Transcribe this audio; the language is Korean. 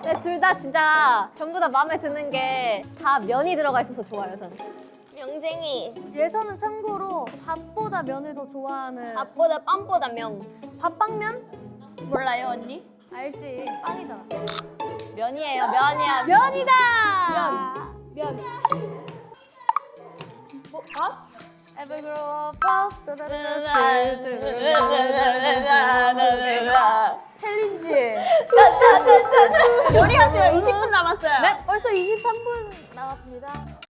근데 둘 다 진짜 전부 다 마음에 드는 게 다 면이 들어가 있어서 좋아요, 저는. 명쟁이. 예서는 참고로 밥보다 면을 더 좋아하는 밥보다 빵보다 명. 밥빵면? 몰라요 언니? 알지, 빵이잖아. 면이에요 면이야. 면이다! 면. Ever grow up, 챌린지. 요리하세요. 20분 남았어요. 네, 벌써 23분 남았습니다.